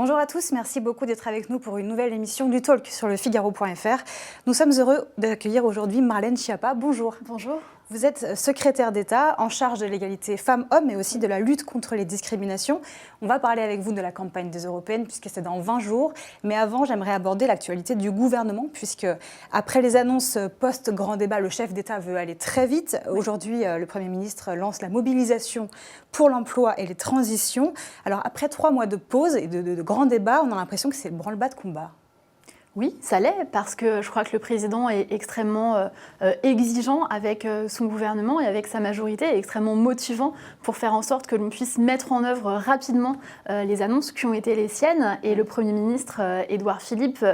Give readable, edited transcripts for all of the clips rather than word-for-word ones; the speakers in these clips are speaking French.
Bonjour à tous, merci beaucoup d'être avec nous pour une nouvelle émission du Talk sur le Figaro.fr. Nous sommes heureux d'accueillir aujourd'hui Marlène Schiappa. Bonjour. Bonjour. Vous êtes secrétaire d'État en charge de l'égalité femmes-hommes mais aussi de la lutte contre les discriminations. On va parler avec vous de la campagne des européennes puisque c'est dans 20 jours. Mais avant, j'aimerais aborder l'actualité du gouvernement puisque après les annonces post-grand débat, le chef d'État veut aller très vite. Aujourd'hui, le Premier ministre lance la mobilisation pour l'emploi et les transitions. Alors après 3 mois de pause et de grands débats, on a l'impression que c'est le branle-bas de combat. Oui, ça l'est, parce que je crois que le président est extrêmement exigeant avec son gouvernement et avec sa majorité, et extrêmement motivant pour faire en sorte que l'on puisse mettre en œuvre rapidement les annonces qui ont été les siennes. Et le Premier ministre, Édouard Philippe,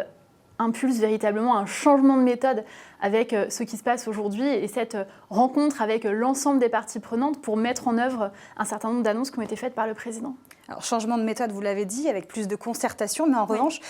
impulse véritablement un changement de méthode avec ce qui se passe aujourd'hui et cette rencontre avec l'ensemble des parties prenantes pour mettre en œuvre un certain nombre d'annonces qui ont été faites par le président. Alors, changement de méthode, vous l'avez dit, avec plus de concertation, mais en revanche,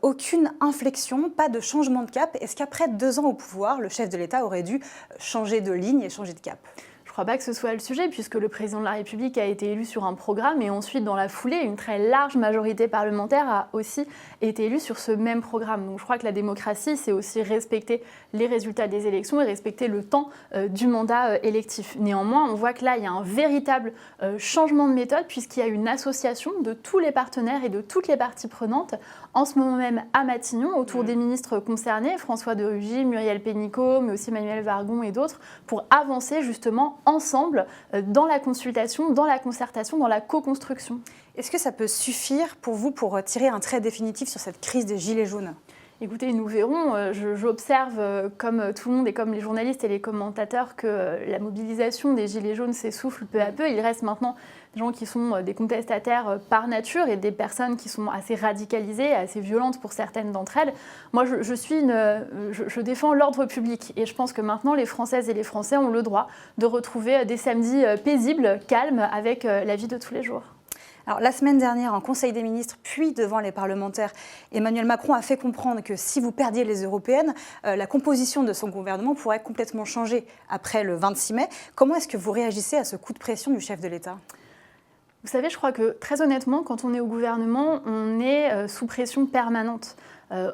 aucune inflexion, pas de changement de cap. Est-ce qu'après 2 ans au pouvoir, le chef de l'État aurait dû changer de ligne et changer de cap ? Je ne crois pas que ce soit le sujet, puisque le président de la République a été élu sur un programme et ensuite, dans la foulée, une très large majorité parlementaire a aussi été élue sur ce même programme. Donc je crois que la démocratie, c'est aussi respecter les résultats des élections et respecter le temps du mandat électif. Néanmoins, on voit que là, il y a un véritable changement de méthode, puisqu'il y a une association de tous les partenaires et de toutes les parties prenantes, en ce moment même à Matignon, autour des ministres concernés, François de Rugy, Muriel Pénicaud, mais aussi Manuel Vargon et d'autres, pour avancer justement ensemble dans la consultation, dans la concertation, dans la co-construction. Est-ce que ça peut suffire pour vous pour tirer un trait définitif sur cette crise des Gilets jaunes ? Écoutez, nous verrons. J'observe, comme tout le monde et comme les journalistes et les commentateurs, que la mobilisation des Gilets jaunes s'essouffle peu à peu. Il reste maintenant des gens qui sont des contestataires par nature et des personnes qui sont assez radicalisées, assez violentes pour certaines d'entre elles. Moi, je défends l'ordre public et je pense que maintenant, les Françaises et les Français ont le droit de retrouver des samedis paisibles, calmes, avec la vie de tous les jours. Alors, la semaine dernière, en Conseil des ministres, puis devant les parlementaires, Emmanuel Macron a fait comprendre que si vous perdiez les européennes, la composition de son gouvernement pourrait complètement changer après le 26 mai. Comment est-ce que vous réagissez à ce coup de pression du chef de l'État ? Vous savez, je crois que très honnêtement, quand on est au gouvernement, on est sous pression permanente.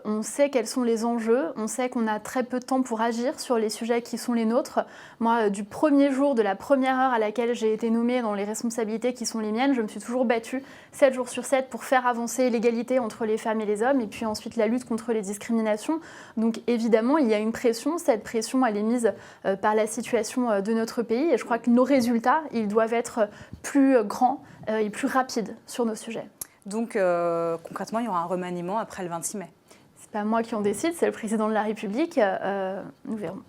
On sait quels sont les enjeux, on sait qu'on a très peu de temps pour agir sur les sujets qui sont les nôtres. Moi, du premier jour, de la première heure à laquelle j'ai été nommée dans les responsabilités qui sont les miennes, je me suis toujours battue 7 jours sur 7 pour faire avancer l'égalité entre les femmes et les hommes et puis ensuite la lutte contre les discriminations. Donc évidemment, il y a une pression. Cette pression, elle est mise par la situation de notre pays et je crois que nos résultats, ils doivent être plus grands et plus rapides sur nos sujets. Donc concrètement, il y aura un remaniement après le 26 mai. C'est pas moi qui en décide, c'est le président de la République. Nous verrons.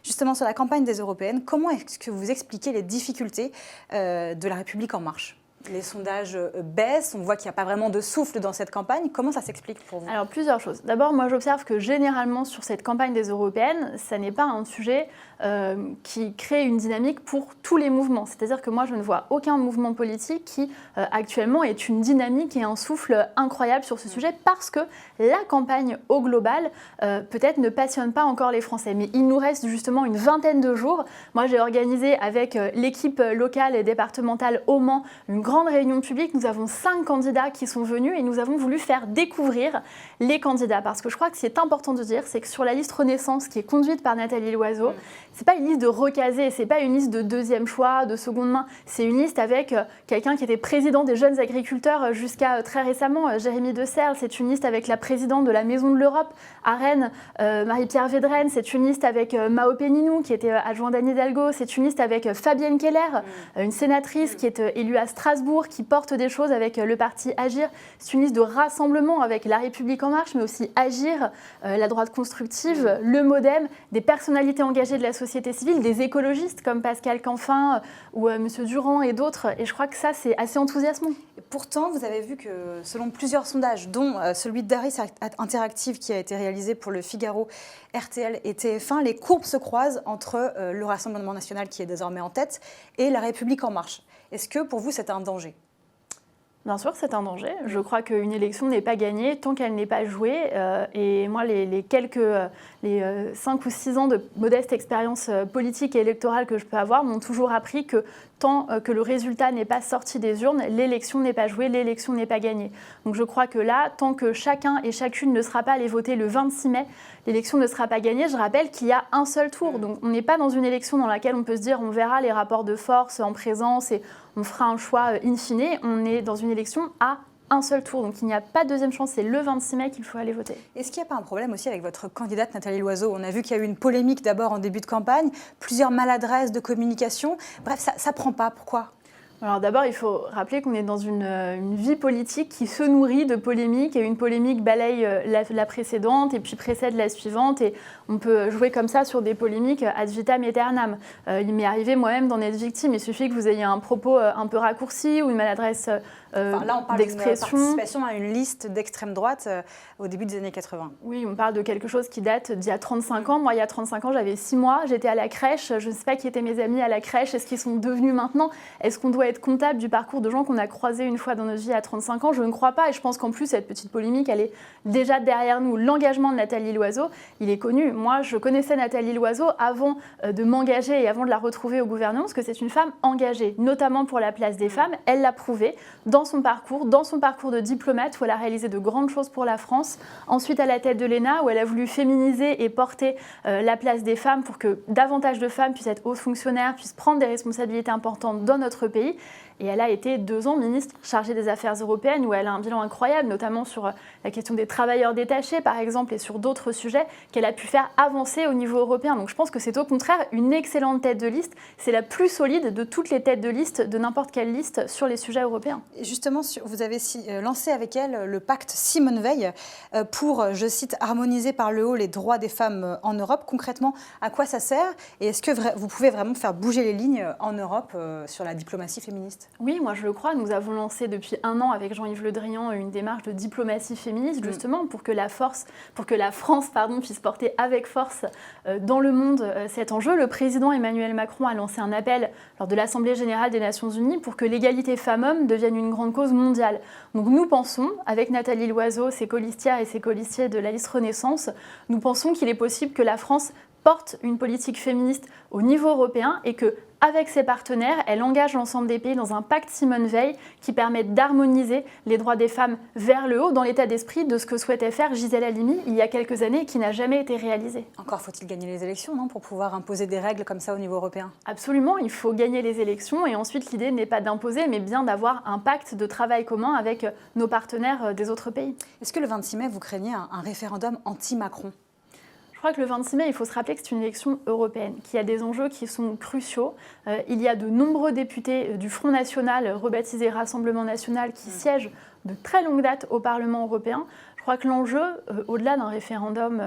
Justement, sur la campagne des européennes, comment est-ce que vous expliquez les difficultés de la République en marche ? Les sondages baissent, on voit qu'il n'y a pas vraiment de souffle dans cette campagne. Comment ça s'explique pour vous ? Alors, plusieurs choses. D'abord, moi, j'observe que généralement, sur cette campagne des européennes, ça n'est pas un sujet qui crée une dynamique pour tous les mouvements. C'est-à-dire que moi, je ne vois aucun mouvement politique qui, actuellement, ait une dynamique et un souffle incroyable sur ce sujet parce que la campagne, au global, peut-être ne passionne pas encore les Français. Mais il nous reste justement une vingtaine de jours. Moi, j'ai organisé avec l'équipe locale et départementale au Mans une grande réunion publique. Nous avons 5 candidats qui sont venus et nous avons voulu faire découvrir les candidats. Parce que je crois que ce qui est important de dire, c'est que sur la liste Renaissance qui est conduite par Nathalie Loiseau, c'est pas une liste de recasés, c'est pas une liste de deuxième choix, de seconde main. C'est une liste avec quelqu'un qui était président des jeunes agriculteurs jusqu'à très récemment, Jérémy De Serles. C'est une liste avec la présidente de la Maison de l'Europe à Rennes, Marie-Pierre Védrenne. C'est une liste avec Mao Péninou, qui était adjoint d'Anne Hidalgo. C'est une liste avec Fabienne Keller, une sénatrice qui est élue à Strasbourg, qui porte des choses avec le parti Agir. C'est une liste de rassemblement avec La République En Marche, mais aussi Agir, la droite constructive, le MoDem, des personnalités engagées de la société civile, des écologistes comme Pascal Canfin ou M. Durand et d'autres. Et je crois que ça, c'est assez enthousiasmant. Et pourtant, vous avez vu que selon plusieurs sondages, dont celui d'Harris Interactive qui a été réalisé pour le Figaro, RTL et TF1, les courbes se croisent entre le Rassemblement national qui est désormais en tête et La République En Marche. Est-ce que pour vous, c'est un danger ? Bien sûr, c'est un danger. Je crois qu'une élection n'est pas gagnée tant qu'elle n'est pas jouée. Et moi, les 5 ou 6 ans de modeste expérience politique et électorale que je peux avoir m'ont toujours appris que tant que le résultat n'est pas sorti des urnes, l'élection n'est pas jouée, l'élection n'est pas gagnée. Donc je crois que là, tant que chacun et chacune ne sera pas allé voter le 26 mai, l'élection ne sera pas gagnée. Je rappelle qu'il y a un seul tour. Donc on n'est pas dans une élection dans laquelle on peut se dire on verra les rapports de force en présence et on fera un choix in fine. On est dans une élection à un seul tour. Donc il n'y a pas de deuxième chance. C'est le 26 mai qu'il faut aller voter. Est-ce qu'il n'y a pas un problème aussi avec votre candidate Nathalie Loiseau? On a vu qu'il y a eu une polémique d'abord en début de campagne, plusieurs maladresses de communication. Bref, ça ne prend pas. Pourquoi? Alors d'abord, il faut rappeler qu'on est dans une vie politique qui se nourrit de polémiques et une polémique balaye la précédente et puis précède la suivante et on peut jouer comme ça sur des polémiques ad vitam aeternam. Il m'est arrivé moi-même d'en être victime. Il suffit que vous ayez un propos un peu raccourci ou une maladresse là, on parle d'expression. D'une participation à une liste d'extrême droite au début des années 80. Oui, on parle de quelque chose qui date d'il y a 35 ans. Moi, il y a 35 ans, j'avais 6 mois, j'étais à la crèche. Je ne sais pas qui étaient mes amis à la crèche. Est-ce qu'ils sont devenus maintenant? Est-ce qu'on doit être comptable du parcours de gens qu'on a croisés une fois dans notre vie à 35 ans? Je ne crois pas. Et je pense qu'en plus, cette petite polémique, elle est déjà derrière nous. L'engagement de Nathalie Loiseau, il est connu. Moi, je connaissais Nathalie Loiseau avant de m'engager et avant de la retrouver au gouvernement, parce que c'est une femme engagée, notamment pour la place des femmes. Elle l'a prouvé dans son parcours de diplomate, où elle a réalisé de grandes choses pour la France. Ensuite, à la tête de l'ENA, où elle a voulu féminiser et porter la place des femmes pour que davantage de femmes puissent être hautes fonctionnaires, puissent prendre des responsabilités importantes dans notre pays. Et elle a été 2 ans ministre chargée des Affaires européennes, où elle a un bilan incroyable, notamment sur la question des travailleurs détachés, par exemple, et sur d'autres sujets qu'elle a pu faire avancer au niveau européen. Donc je pense que c'est au contraire une excellente tête de liste. C'est la plus solide de toutes les têtes de liste, de n'importe quelle liste, sur les sujets européens. Et justement, vous avez lancé avec elle le pacte Simone Veil pour, je cite, harmoniser par le haut les droits des femmes en Europe. Concrètement, à quoi ça sert? Et est-ce que vous pouvez vraiment faire bouger les lignes en Europe sur la diplomatie féministe? Oui, moi je le crois. Nous avons lancé depuis 1 an avec Jean-Yves Le Drian une démarche de diplomatie féministe, justement, pour que la France puisse porter avec force dans le monde cet enjeu. Le président Emmanuel Macron a lancé un appel lors de l'Assemblée générale des Nations Unies pour que l'égalité femmes-hommes devienne une grande cause mondiale. Donc nous pensons, avec Nathalie Loiseau, ses colistières et ses colistiers de la liste Renaissance, nous pensons qu'il est possible que la France porte une politique féministe au niveau européen et que, avec ses partenaires, elle engage l'ensemble des pays dans un pacte Simone Veil qui permet d'harmoniser les droits des femmes vers le haut, dans l'état d'esprit de ce que souhaitait faire Gisèle Halimi il y a quelques années et qui n'a jamais été réalisé. Encore faut-il gagner les élections, non, pour pouvoir imposer des règles comme ça au niveau européen? Absolument, il faut gagner les élections et ensuite l'idée n'est pas d'imposer, mais bien d'avoir un pacte de travail commun avec nos partenaires des autres pays. Est-ce que le 26 mai, vous craignez un référendum anti-Macron? Je crois que le 26 mai, il faut se rappeler que c'est une élection européenne, qu'il y a des enjeux qui sont cruciaux. Il y a de nombreux députés du Front National, rebaptisé Rassemblement National, qui siègent de très longue date au Parlement européen. Je crois que l'enjeu, au-delà d'un référendum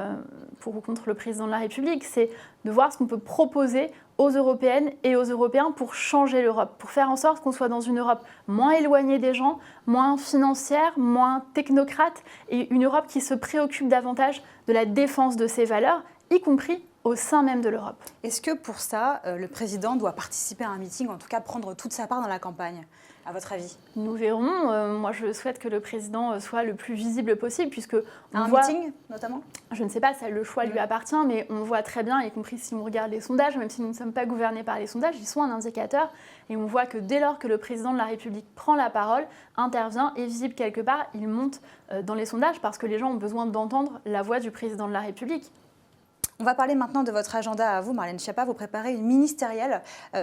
pour ou contre le président de la République, c'est de voir ce qu'on peut proposer aux Européennes et aux Européens pour changer l'Europe, pour faire en sorte qu'on soit dans une Europe moins éloignée des gens, moins financière, moins technocrate, et une Europe qui se préoccupe davantage de la défense de ses valeurs, y compris au sein même de l'Europe. Est-ce que pour ça, le président doit participer à un meeting, en tout cas prendre toute sa part dans la campagne, à votre avis? Nous verrons. Moi, je souhaite que le président soit le plus visible possible, puisque un meeting, notamment? Je ne sais pas, ça, le choix lui appartient, mais on voit très bien, y compris si on regarde les sondages, même si nous ne sommes pas gouvernés par les sondages, ils sont un indicateur, et on voit que dès lors que le président de la République prend la parole, intervient, est visible quelque part, il monte dans les sondages, parce que les gens ont besoin d'entendre la voix du président de la République. On va parler maintenant de votre agenda à vous, Marlène Schiappa. Vous préparez une ministérielle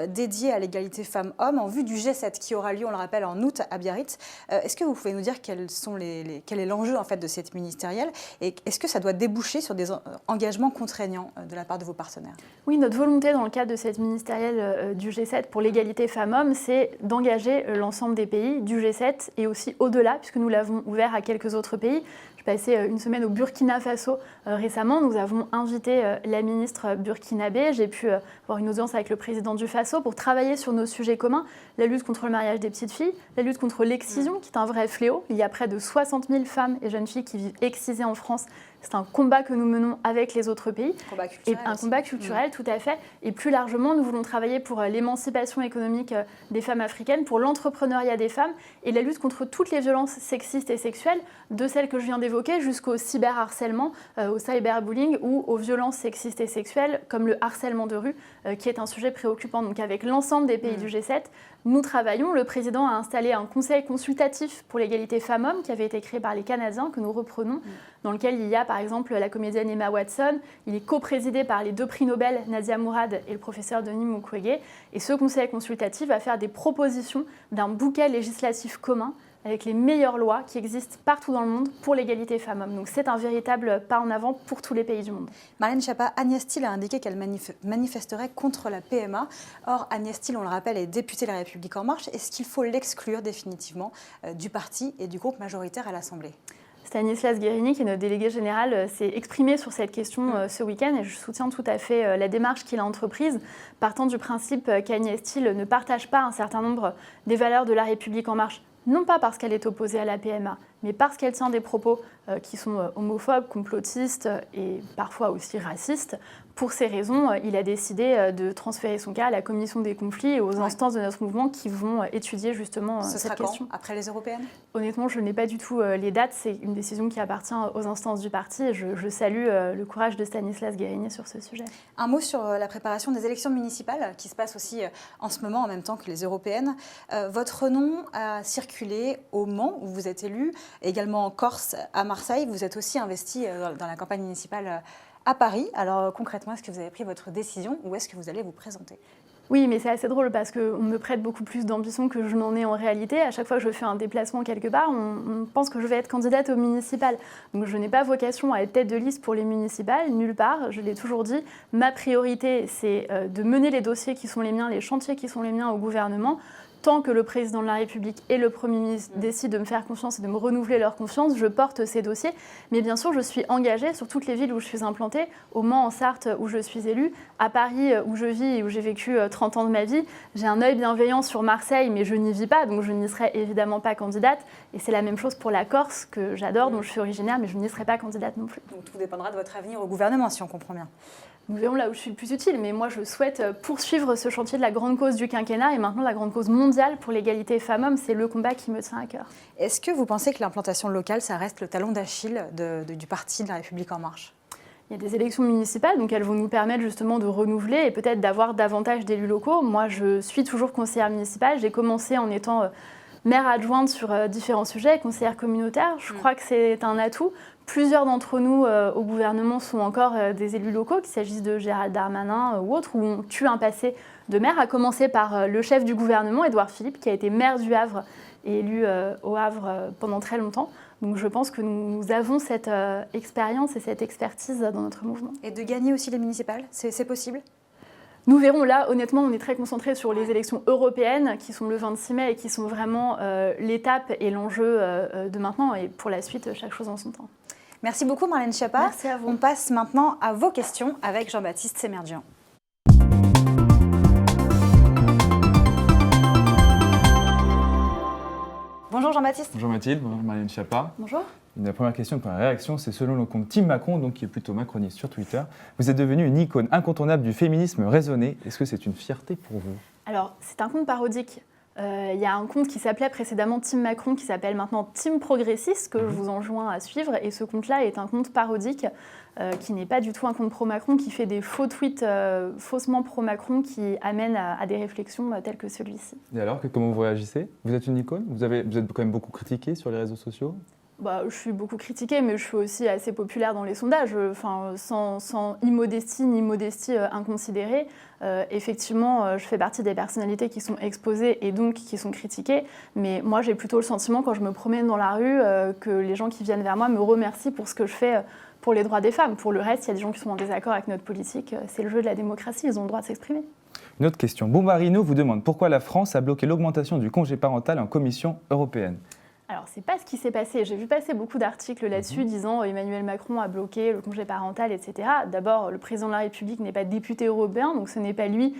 dédiée à l'égalité femmes-hommes en vue du G7 qui aura lieu, on le rappelle, en août à Biarritz. Est-ce que vous pouvez nous dire quel est l'enjeu en fait, de cette ministérielle et est-ce que ça doit déboucher sur des engagements contraignants de la part de vos partenaires? Oui, notre volonté dans le cadre de cette ministérielle du G7 pour l'égalité femmes-hommes, c'est d'engager l'ensemble des pays du G7 et aussi au-delà, puisque nous l'avons ouvert à quelques autres pays. Je passé une semaine au Burkina Faso récemment. Nous avons invité la ministre burkinabé. J'ai pu avoir une audience avec le président du Faso pour travailler sur nos sujets communs. La lutte contre le mariage des petites filles, la lutte contre l'excision, qui est un vrai fléau. Il y a près de 60 000 femmes et jeunes filles qui vivent excisées en France. c'est un combat que nous menons avec les autres pays. Combat culturel et un combat culturel, tout à fait. Et plus largement, nous voulons travailler pour l'émancipation économique des femmes africaines, pour l'entrepreneuriat des femmes et la lutte contre toutes les violences sexistes et sexuelles, de celles que je viens d'évoquer jusqu'au cyberharcèlement, au cyberbullying ou aux violences sexistes et sexuelles, comme le harcèlement de rue, qui est un sujet préoccupant. Donc avec l'ensemble des pays du G7, nous travaillons. Le président a installé un conseil consultatif pour l'égalité femmes-hommes qui avait été créé par les Canadiens, que nous reprenons, dans lequel il y a par exemple la comédienne Emma Watson. Il est coprésidé par les 2 prix Nobel, Nadia Mourad et le professeur Denis Mukwege. Et ce conseil consultatif va faire des propositions d'un bouquet législatif commun avec les meilleures lois qui existent partout dans le monde pour l'égalité femmes-hommes. Donc c'est un véritable pas en avant pour tous les pays du monde. Marlène Schiappa, Agnès Thill a indiqué qu'elle manifesterait contre la PMA. Or, Agnès Thill, on le rappelle, est députée de La République En Marche. Est-ce qu'il faut l'exclure définitivement du parti et du groupe majoritaire à l'Assemblée ? Stanislas Guerini, qui est notre délégué général, s'est exprimé sur cette question ce week-end et je soutiens tout à fait la démarche qu'il a entreprise, partant du principe qu'Agnès Thill ne partage pas un certain nombre des valeurs de La République En Marche, non pas parce qu'elle est opposée à la PMA, mais parce qu'elle tient des propos qui sont homophobes, complotistes et parfois aussi racistes. Pour ces raisons, il a décidé de transférer son cas à la commission des conflits et aux instances de notre mouvement qui vont étudier justement cette question. Après les européennes ? Honnêtement, je n'ai pas du tout les dates. C'est une décision qui appartient aux instances du parti et je salue le courage de Stanislas Guerini sur ce sujet. Un mot sur la préparation des élections municipales qui se passent aussi en ce moment en même temps que les européennes. Votre nom a circulé au Mans où vous êtes élu, également en Corse, à Marseille. Vous êtes aussi investi dans la campagne municipale à Paris. Alors concrètement, est-ce que vous avez pris votre décision ou est-ce que vous allez vous présenter ? Oui, mais c'est assez drôle parce qu'on me prête beaucoup plus d'ambition que je n'en ai en réalité. À chaque fois que je fais un déplacement quelque part, on pense que je vais être candidate aux municipales. Donc je n'ai pas vocation à être tête de liste pour les municipales, nulle part. Je l'ai toujours dit, ma priorité, c'est de mener les dossiers qui sont les miens, les chantiers qui sont les miens au gouvernement. Tant que le président de la République et le Premier ministre décident de me faire confiance et de me renouveler leur confiance, je porte ces dossiers. Mais bien sûr, je suis engagée sur toutes les villes où je suis implantée, au Mans, en Sarthe, où je suis élue, à Paris, où je vis et où j'ai vécu 30 ans de ma vie. J'ai un œil bienveillant sur Marseille, mais je n'y vis pas, donc je n'y serai évidemment pas candidate. Et c'est la même chose pour la Corse, que j'adore, dont je suis originaire, mais je n'y serai pas candidate non plus. Donc tout dépendra de votre avenir au gouvernement, si on comprend bien. Nous verrons là où je suis le plus utile, mais moi je souhaite poursuivre ce chantier de la grande cause du quinquennat et maintenant la grande cause mondiale pour l'égalité femmes-hommes, c'est le combat qui me tient à cœur. Est-ce que vous pensez que l'implantation locale, ça reste le talon d'Achille du parti de La République En Marche ? Il y a des élections municipales, donc elles vont nous permettre justement de renouveler et peut-être d'avoir davantage d'élus locaux. Moi je suis toujours conseillère municipale, j'ai commencé en étant maire adjointe sur différents sujets, conseillère communautaire, je crois que c'est un atout. Plusieurs d'entre nous au gouvernement sont encore des élus locaux, qu'il s'agisse de Gérald Darmanin ou autres, où on tue un passé de maire, à commencer par le chef du gouvernement, Édouard Philippe, qui a été maire du Havre et élu au Havre pendant très longtemps. Donc je pense que nous avons cette expérience et cette expertise dans notre mouvement. Et de gagner aussi les municipales, c'est possible ? Nous verrons là, honnêtement, on est très concentré sur les élections européennes qui sont le 26 mai et qui sont vraiment l'étape et l'enjeu de maintenant. Et pour la suite, chaque chose en son temps. Merci beaucoup Marlène Schiappa. Merci à vous. On passe maintenant à vos questions avec Jean-Baptiste Semerjian. Bonjour Jean-Baptiste. Bonjour Mathilde, bonjour Marlène Schiappa. Bonjour. La première question, première réaction, c'est selon le compte Team Macron, donc qui est plutôt macroniste sur Twitter. Vous êtes devenue une icône incontournable du féminisme raisonné. Est-ce que c'est une fierté pour vous ? Alors, c'est un compte parodique. Il y a un compte qui s'appelait précédemment Team Macron, qui s'appelle maintenant Team Progressiste, que je vous enjoins à suivre. Et ce compte-là est un compte parodique, qui n'est pas du tout un compte pro-Macron, qui fait des faux tweets faussement pro-Macron, qui amènent à des réflexions telles que celui-ci. Et alors, comment vous réagissez ? Vous êtes une icône ? Vous êtes quand même beaucoup critiquée sur les réseaux sociaux ? Je suis beaucoup critiquée, mais je suis aussi assez populaire dans les sondages, sans immodestie ni modestie inconsidérée. Effectivement, je fais partie des personnalités qui sont exposées et donc qui sont critiquées, mais moi j'ai plutôt le sentiment quand je me promène dans la rue que les gens qui viennent vers moi me remercient pour ce que je fais pour les droits des femmes. Pour le reste, il y a des gens qui sont en désaccord avec notre politique, c'est le jeu de la démocratie, ils ont le droit de s'exprimer. Une autre question. Bombarino vous demande pourquoi la France a bloqué l'augmentation du congé parental en Commission européenne. Alors, c'est pas ce qui s'est passé. J'ai vu passer beaucoup d'articles là-dessus disant Emmanuel Macron a bloqué le congé parental, etc. D'abord, le président de la République n'est pas député européen, donc ce n'est pas lui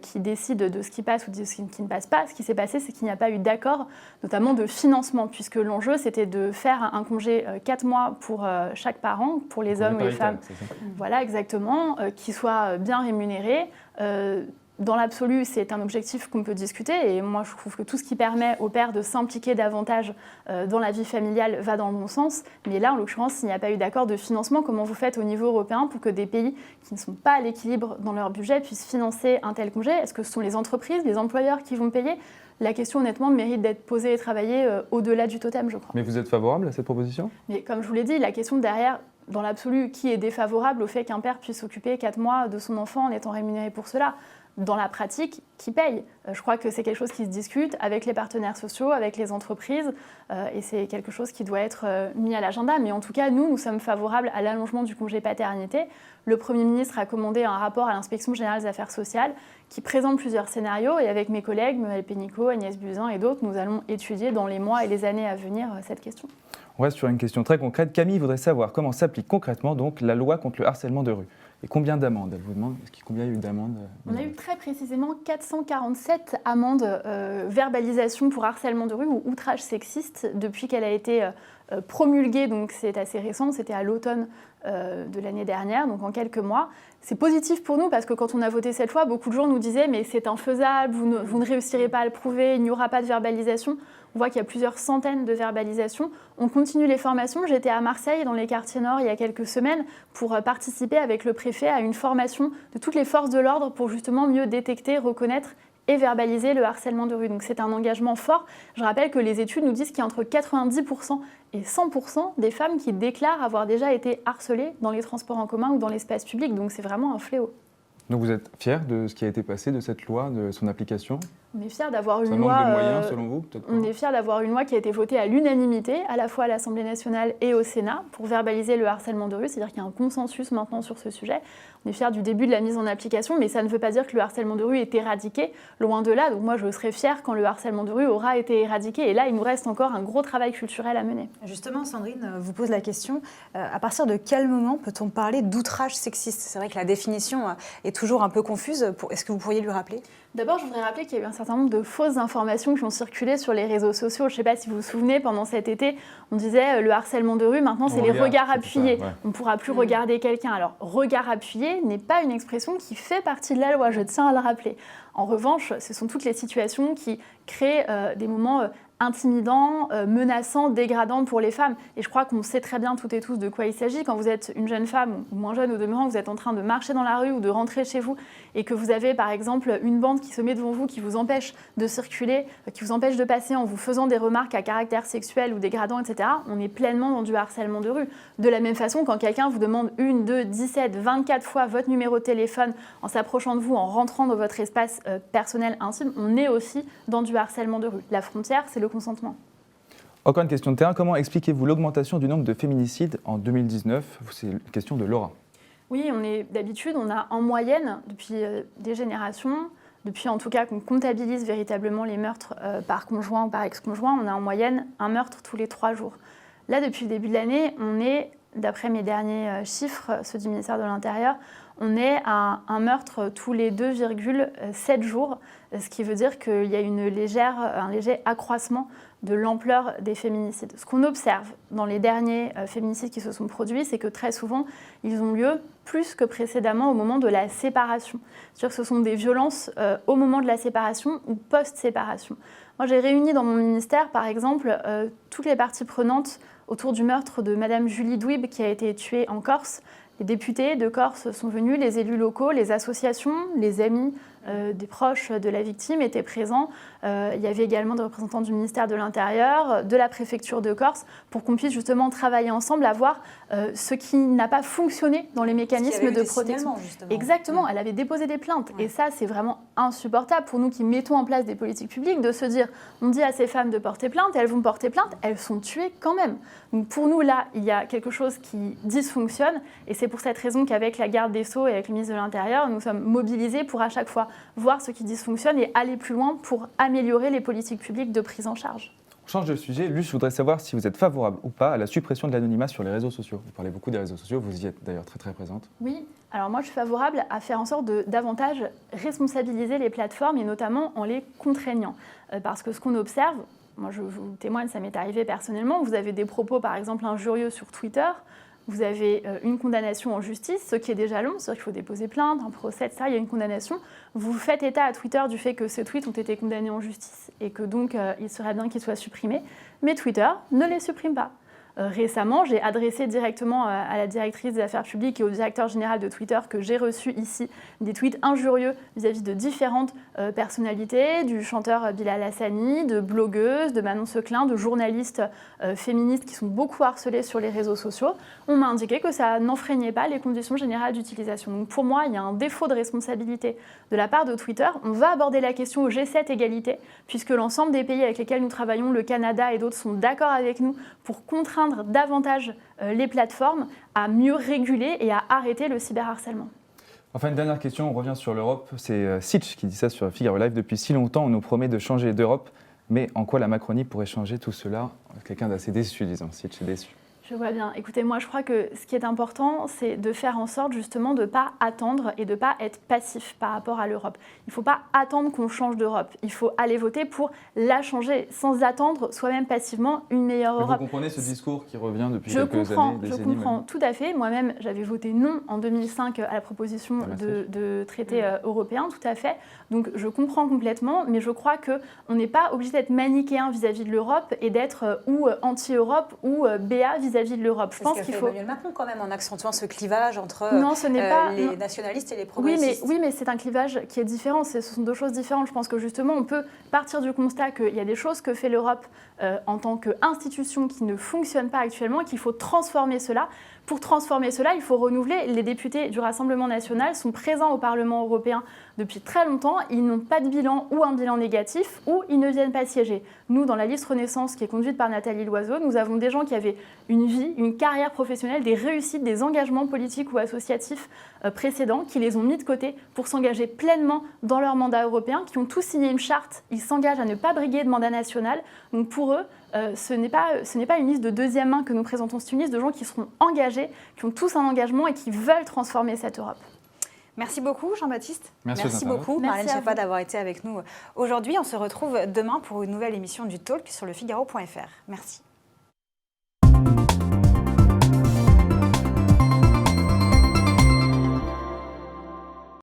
qui décide de ce qui passe ou de ce qui ne passe pas. Ce qui s'est passé, c'est qu'il n'y a pas eu d'accord, notamment de financement, puisque l'enjeu, c'était de faire un congé 4 mois pour chaque parent, pour les hommes ou les femmes. Voilà, exactement, qui soit bien rémunéré. Dans l'absolu, c'est un objectif qu'on peut discuter et moi je trouve que tout ce qui permet aux pères de s'impliquer davantage dans la vie familiale va dans le bon sens. Mais là, en l'occurrence, s'il n'y a pas eu d'accord de financement, comment vous faites au niveau européen pour que des pays qui ne sont pas à l'équilibre dans leur budget puissent financer un tel congé? Est-ce que ce sont les entreprises, les employeurs qui vont payer? La question, honnêtement, mérite d'être posée et travaillée au-delà du totem, je crois. Mais vous êtes favorable à cette proposition? Mais comme je vous l'ai dit, la question derrière, dans l'absolu, qui est défavorable au fait qu'un père puisse s'occuper 4 mois de son enfant en étant rémunéré pour cela? Dans la pratique, qui paye? Je crois que c'est quelque chose qui se discute avec les partenaires sociaux, avec les entreprises, et c'est quelque chose qui doit être mis à l'agenda. Mais en tout cas, nous sommes favorables à l'allongement du congé paternité. Le Premier ministre a commandé un rapport à l'Inspection générale des affaires sociales qui présente plusieurs scénarios, et avec mes collègues, Muriel Pénicaud, Agnès Buzyn et d'autres, nous allons étudier dans les mois et les années à venir cette question. On reste sur une question très concrète. Camille voudrait savoir comment s'applique concrètement donc la loi contre le harcèlement de rue. Et combien d'amendes? Elle vous demande combien il y a eu d'amendes? On a eu très précisément 447 amendes verbalisation pour harcèlement de rue ou outrage sexiste depuis qu'elle a été promulguée, donc c'est assez récent, c'était à l'automne de l'année dernière, donc en quelques mois. C'est positif pour nous parce que quand on a voté cette loi, beaucoup de gens nous disaient mais c'est infaisable, vous ne réussirez pas à le prouver, il n'y aura pas de verbalisation. On voit qu'il y a plusieurs centaines de verbalisations. On continue les formations. J'étais à Marseille, dans les quartiers nord, il y a quelques semaines, pour participer avec le préfet à une formation de toutes les forces de l'ordre pour justement mieux détecter, reconnaître et verbaliser le harcèlement de rue. Donc c'est un engagement fort. Je rappelle que les études nous disent qu'il y a entre 90% et 100% des femmes qui déclarent avoir déjà été harcelées dans les transports en commun ou dans l'espace public. Donc c'est vraiment un fléau. Donc vous êtes fiers de ce qui a été passé, de cette loi, de son application? On est fiers d'avoir une loi. loi. Ça manque de moyens, selon vous, peut-être pas. On est fiers d'avoir une loi qui a été votée à l'unanimité, à la fois à l'Assemblée nationale et au Sénat, pour verbaliser le harcèlement de rue. C'est-à-dire qu'il y a un consensus maintenant sur ce sujet. On est fiers du début de la mise en application, mais ça ne veut pas dire que le harcèlement de rue est éradiqué, loin de là. Donc moi, je serais fière quand le harcèlement de rue aura été éradiqué. Et là, il nous reste encore un gros travail culturel à mener. Justement, Sandrine vous pose la question, à partir de quel moment peut-on parler d'outrage sexiste? C'est vrai que la définition est toujours un peu confuse. Est-ce que vous pourriez lui rappeler? D'abord, je voudrais rappeler qu'il y a eu un certain nombre de fausses informations qui ont circulé sur les réseaux sociaux. Je ne sais pas si vous vous souvenez, pendant cet été, on disait le harcèlement de rue, maintenant c'est les regards appuyés. Ça, ouais. On ne pourra plus regarder quelqu'un. Alors, regard appuyé n'est pas une expression qui fait partie de la loi, je tiens à le rappeler. En revanche, ce sont toutes les situations qui créent des moments intimidants, menaçants, dégradants pour les femmes. Et je crois qu'on sait très bien toutes et tous de quoi il s'agit. Quand vous êtes une jeune femme, ou moins jeune au demeurant, vous êtes en train de marcher dans la rue ou de rentrer chez vous, et que vous avez par exemple une bande qui se met devant vous, qui vous empêche de circuler, qui vous empêche de passer en vous faisant des remarques à caractère sexuel ou dégradant, etc., on est pleinement dans du harcèlement de rue. De la même façon, quand quelqu'un vous demande 1, 2, 17, 24 fois votre numéro de téléphone en s'approchant de vous, en rentrant dans votre espace personnel intime, on est aussi dans du harcèlement de rue. La frontière, c'est le consentement. Encore une question de terrain. Comment expliquez-vous l'augmentation du nombre de féminicides en 2019? C'est une question de Laura. Oui, d'habitude, on a en moyenne, depuis des générations, depuis en tout cas qu'on comptabilise véritablement les meurtres par conjoint ou par ex-conjoint, on a en moyenne un meurtre tous les 3 jours. Là, depuis le début de l'année, on est, d'après mes derniers chiffres, ceux du ministère de l'Intérieur, on est à un meurtre tous les 2,7 jours, ce qui veut dire qu'il y a un léger accroissement de l'ampleur des féminicides. Ce qu'on observe dans les derniers féminicides qui se sont produits, c'est que très souvent, ils ont lieu plus que précédemment au moment de la séparation. C'est-à-dire que ce sont des violences au moment de la séparation ou post-séparation. Moi, j'ai réuni dans mon ministère, par exemple, toutes les parties prenantes autour du meurtre de Madame Julie Douib, qui a été tuée en Corse. Les députés de Corse sont venus, les élus locaux, les associations, les amis des proches de la victime étaient présents. Il y avait également des représentants du ministère de l'Intérieur, de la préfecture de Corse, pour qu'on puisse justement travailler ensemble à voir ce qui n'a pas fonctionné dans les mécanismes de protection. Exactement, elle avait déposé des plaintes. Ouais. Et ça, c'est vraiment insupportable pour nous qui mettons en place des politiques publiques de se dire, on dit à ces femmes de porter plainte, elles vont porter plainte, elles sont tuées quand même. Donc pour nous, là, il y a quelque chose qui dysfonctionne. Et c'est pour cette raison qu'avec la garde des Sceaux et avec le ministre de l'Intérieur, nous sommes mobilisés pour à chaque fois voir ce qui dysfonctionne et aller plus loin pour améliorer les politiques publiques de prise en charge. change de sujet. Luce, je voudrais savoir si vous êtes favorable ou pas à la suppression de l'anonymat sur les réseaux sociaux. Vous parlez beaucoup des réseaux sociaux, vous y êtes d'ailleurs très très présente. Oui, alors moi je suis favorable à faire en sorte de davantage responsabiliser les plateformes et notamment en les contraignant. Parce que ce qu'on observe, moi je vous témoigne, ça m'est arrivé personnellement, vous avez des propos par exemple injurieux sur Twitter, vous avez une condamnation en justice, ce qui est déjà long, c'est-à-dire qu'il faut déposer plainte, un procès, etc. Il y a une condamnation. Vous faites état à Twitter du fait que ces tweets ont été condamnés en justice et que donc il serait bien qu'ils soient supprimés. Mais Twitter ne les supprime pas. Récemment, j'ai adressé directement à la directrice des affaires publiques et au directeur général de Twitter que j'ai reçu ici des tweets injurieux vis-à-vis de différentes personnalités, du chanteur Bilal Hassani, de blogueuses, de Manon Seclin, de journalistes féministes qui sont beaucoup harcelés sur les réseaux sociaux. On m'a indiqué que ça n'enfreignait pas les conditions générales d'utilisation. Donc pour moi, il y a un défaut de responsabilité de la part de Twitter. On va aborder la question au G7 égalité, puisque l'ensemble des pays avec lesquels nous travaillons, le Canada et d'autres, sont d'accord avec nous pour contraindre davantage les plateformes à mieux réguler et à arrêter le cyberharcèlement. Enfin, une dernière question, on revient sur l'Europe. C'est Sitch qui dit ça sur Figaro Live. Depuis si longtemps, on nous promet de changer d'Europe, mais en quoi la Macronie pourrait changer tout cela? Quelqu'un d'assez déçu, disons. Sitch est déçu. Je vois bien. Écoutez, moi je crois que ce qui est important, c'est de faire en sorte justement de ne pas attendre et de ne pas être passif par rapport à l'Europe. Il ne faut pas attendre qu'on change d'Europe. Il faut aller voter pour la changer sans attendre soi-même passivement une meilleure Europe. Vous comprenez ce discours qui revient depuis quelques années, Je comprends tout à fait. Moi-même, j'avais voté non en 2005 à la proposition de traité européen, tout à fait. Donc je comprends complètement, mais je crois qu'on n'est pas obligé d'être manichéen vis-à-vis de l'Europe et d'être ou anti-Europe ou BA vis-à-vis de l'Europe. Je pense qu'il faut Emmanuel Macron quand même en accentuant ce clivage entre les nationalistes et les progressistes. Oui, mais c'est un clivage qui est différent. Ce sont deux choses différentes. Je pense que justement, on peut partir du constat qu'il y a des choses que fait l'Europe en tant qu'institution qui ne fonctionnent pas actuellement et qu'il faut transformer cela. Pour transformer cela, il faut renouveler. Les députés du Rassemblement national sont présents au Parlement européen depuis très longtemps. Ils n'ont pas de bilan ou un bilan négatif ou ils ne viennent pas siéger. Nous, dans la liste Renaissance qui est conduite par Nathalie Loiseau, nous avons des gens qui avaient une vie, une carrière professionnelle, des réussites, des engagements politiques ou associatifs précédents qui les ont mis de côté pour s'engager pleinement dans leur mandat européen, qui ont tous signé une charte. Ils s'engagent à ne pas briguer de mandat national. Donc pour eux, ce n'est pas une liste de deuxième main que nous présentons, c'est une liste de gens qui seront engagés, qui ont tous un engagement et qui veulent transformer cette Europe. Merci beaucoup Jean-Baptiste. Merci beaucoup Marlène Schiappa d'avoir été avec nous aujourd'hui. On se retrouve demain pour une nouvelle émission du Talk sur lefigaro.fr. Merci.